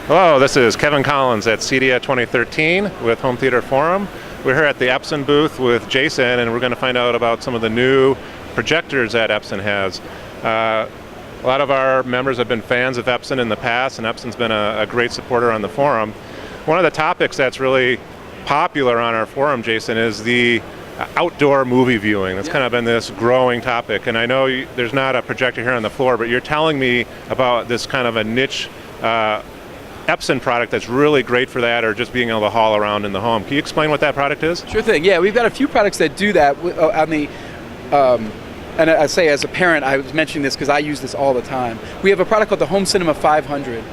Hello, this is Kevin Collins at Cedia 2013 with Home Theater Forum. We're here at the Epson booth with Jason, and we're going to find out about some of the new projectors that Epson has. A lot of our members have been fans of Epson in the past, and Epson's been a great supporter on the forum. One of the topics that's really popular on our forum, Jason, is the outdoor movie viewing. That's kind of been this growing topic, and I know there's not a projector here on the floor, but you're telling me about this kind of a niche Epson product that's really great for that, or just being able to haul around in the home. Can you explain what that product is? Sure thing. Yeah, we've got a few products that do that on the, and I say as a parent, I was mentioning this because I use this all the time. We have a product called the Home Cinema 500,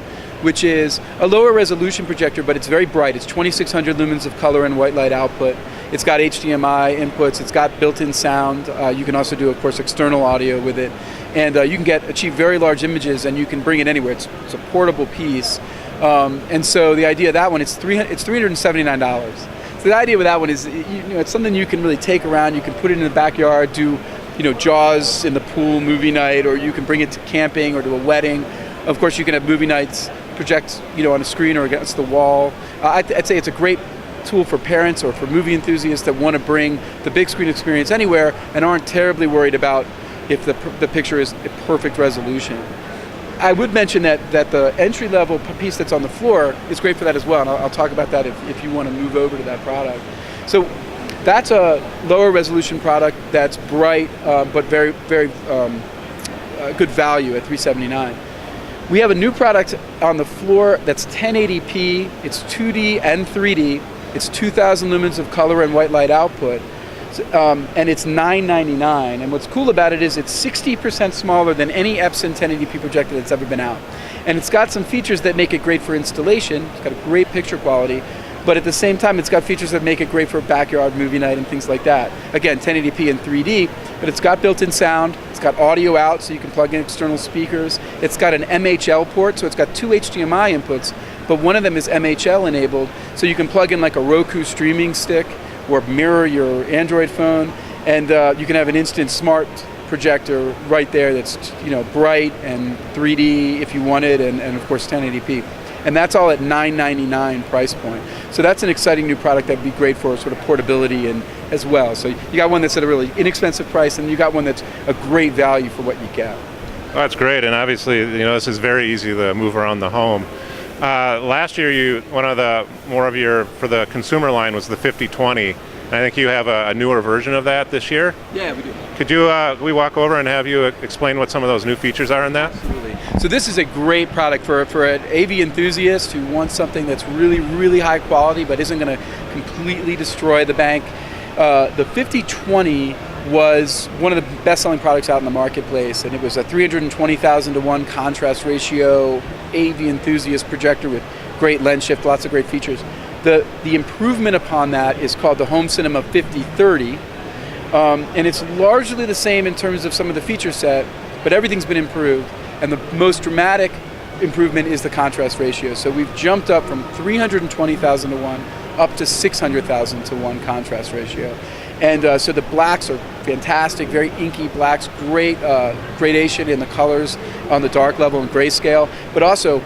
which is a lower resolution projector, but it's very bright. It's 2600 lumens of color and white light output. It's got HDMI inputs. It's got built-in sound. You can also do, of course, external audio with it. And you can achieve very large images, and you can bring it anywhere. It's a portable piece. And so the idea of that one, it's $379. So the idea with that one is, it's something you can really take around. You can put it in the backyard, do, Jaws in the pool movie night, or you can bring it to camping or to a wedding. Of course, you can have movie nights project, on a screen or against the wall. I'd say it's a great tool for parents or for movie enthusiasts that want to bring the big screen experience anywhere and aren't terribly worried about if the picture is a perfect resolution. I would mention that the entry-level piece that's on the floor is great for that as well, and I'll talk about that if you want to move over to that product. So that's a lower resolution product that's bright, but very, very good value at $379. We have a new product on the floor that's 1080p, it's 2D and 3D, it's 2000 lumens of color and white light output, and it's $999. And what's cool about it is it's 60% smaller than any Epson 1080p projector that's ever been out. And it's got some features that make it great for installation. It's got a great picture quality, but at the same time it's got features that make it great for backyard movie night and things like that. Again, 1080p and 3D, but it's got built-in sound, it's got audio out so you can plug in external speakers, it's got an MHL port, so it's got two HDMI inputs, but one of them is MHL enabled, so you can plug in like a Roku streaming stick or mirror your Android phone, and you can have an instant smart projector right there that's bright and 3D if you want it, and of course 1080p. And that's all at $999 price point. So that's an exciting new product that would be great for sort of portability and as well. So you got one that's at a really inexpensive price, and you got one that's a great value for what you get. Well, that's great, and obviously this is very easy to move around the home. Last year, one of the for the consumer line was the 5020. And I think you have a newer version of that this year. Yeah, we do. Could we walk over and have you explain what some of those new features are in that? Absolutely. So this is a great product for an AV enthusiast who wants something that's really, really high quality but isn't going to completely destroy the bank. The 5020 was one of the best-selling products out in the marketplace, and it was a 320,000 to 1 contrast ratio AV enthusiast projector with great lens shift, lots of great features. The improvement upon that is called the Home Cinema 5030, and it's largely the same in terms of some of the feature set, but everything's been improved, and the most dramatic improvement is the contrast ratio. So we've jumped up from 320,000 to 1 up to 600,000 to 1 contrast ratio. And so the blacks are fantastic, very inky blacks, great gradation in the colors on the dark level and grayscale, but also,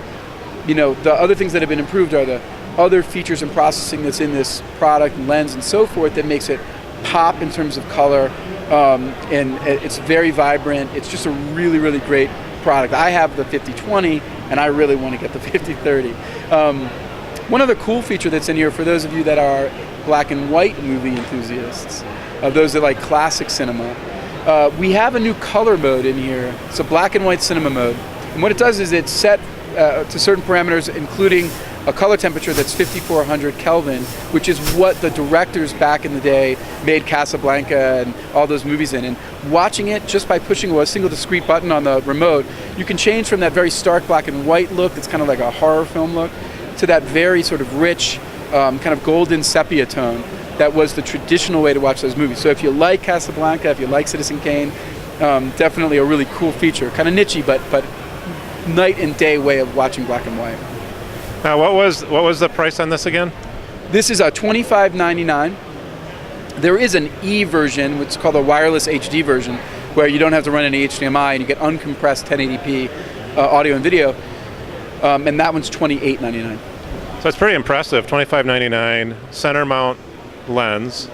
the other things that have been improved are the other features and processing that's in this product and lens and so forth that makes it pop in terms of color, and it's very vibrant. It's just a really, really great product. I have the 5020, and I really want to get the 5030. One other cool feature that's in here for those of you that are black and white movie enthusiasts, those that like classic cinema, we have a new color mode in here. It's a black and white cinema mode, and what it does is it's set to certain parameters, including a color temperature that's 5400 Kelvin, which is what the directors back in the day made Casablanca and all those movies in. And watching it just by pushing a single discrete button on the remote, you can change from that very stark black and white look that's kind of like a horror film look to that very sort of rich, kind of golden sepia tone that was the traditional way to watch those movies. So if you like Casablanca, if you like Citizen Kane, definitely a really cool feature. Kind of niche-y, but night and day way of watching black and white. Now, what was the price on this again? This is a $25.99. There is an E version, which is called a wireless HD version, where you don't have to run any HDMI and you get uncompressed 1080p audio and video. and that one's $28.99. So it's pretty impressive. $25.99, center mount lens,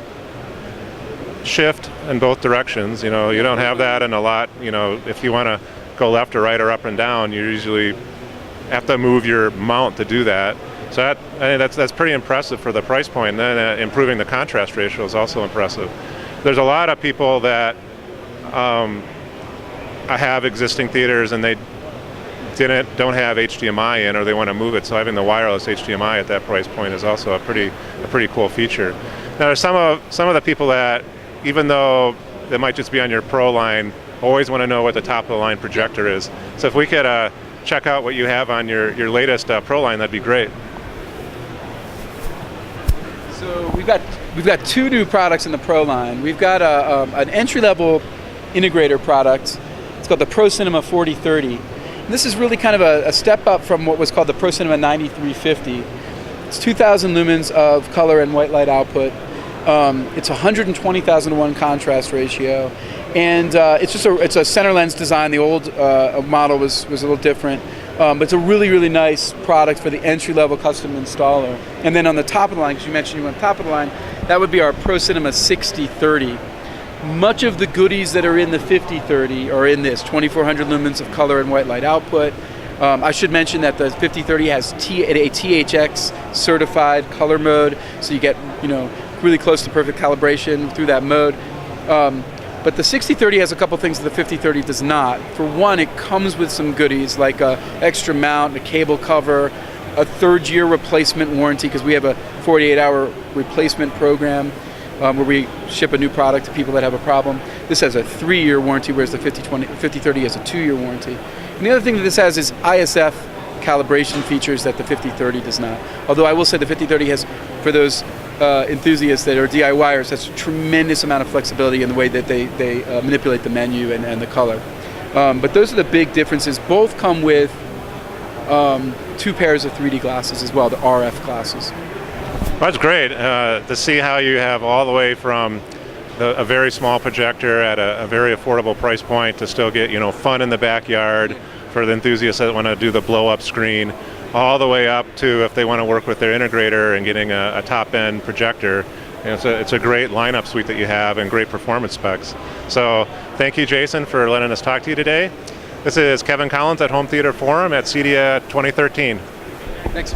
shift in both directions. You know, you don't have that in a lot. You know, if you want to go left or right or up and down, you usually have to move your mount to do that. So I think that's pretty impressive for the price point. And then improving the contrast ratio is also impressive. There's a lot of people that have existing theaters and they don't have HDMI in, or they want to move it. So having the wireless HDMI at that price point is also a pretty cool feature. Now there's some of the people that, even though it might just be on your Pro line, always want to know what the top of the line projector is. So if we could check out what you have on your latest Pro line, that'd be great. So we've got two new products in the Pro line. We've got an entry-level integrator product. It's called the Pro Cinema 4030. And this is really kind of a step up from what was called the Pro Cinema 9350. It's 2,000 lumens of color and white light output. It's 120,000 to 1 contrast ratio, and it's a center lens design. The old model was a little different, but it's a really nice product for the entry-level custom installer. And then on the top of the line, because you mentioned you went top of the line, that would be our Pro Cinema 6030. Much of the goodies that are in the 5030 are in this 2,400 lumens of color and white light output. I should mention that the 5030 has a THX certified color mode, so you get really close to perfect calibration through that mode. But the 6030 has a couple things that the 5030 does not. For one, it comes with some goodies like an extra mount, a cable cover, a 3rd-year replacement warranty, because we have a 48-hour replacement program where we ship a new product to people that have a problem. This has a 3-year warranty, whereas the 5030 has a 2-year warranty. And the other thing that this has is ISF calibration features that the 5030 does not. Although I will say the 5030 has, for those enthusiasts that are DIYers, has a tremendous amount of flexibility in the way that they manipulate the menu and the color. But those are the big differences. Both come with 2 pairs of 3D glasses as well, the RF glasses. Well, that's great to see how you have all the way from a very small projector at a very affordable price point to still get fun in the backyard for the enthusiasts that want to do the blow-up screen, all the way up to if they want to work with their integrator and getting a top-end projector. It's a great lineup suite that you have and great performance specs. So thank you, Jason, for letting us talk to you today. This is Kevin Collins at Home Theater Forum at Cedia 2013. Thanks.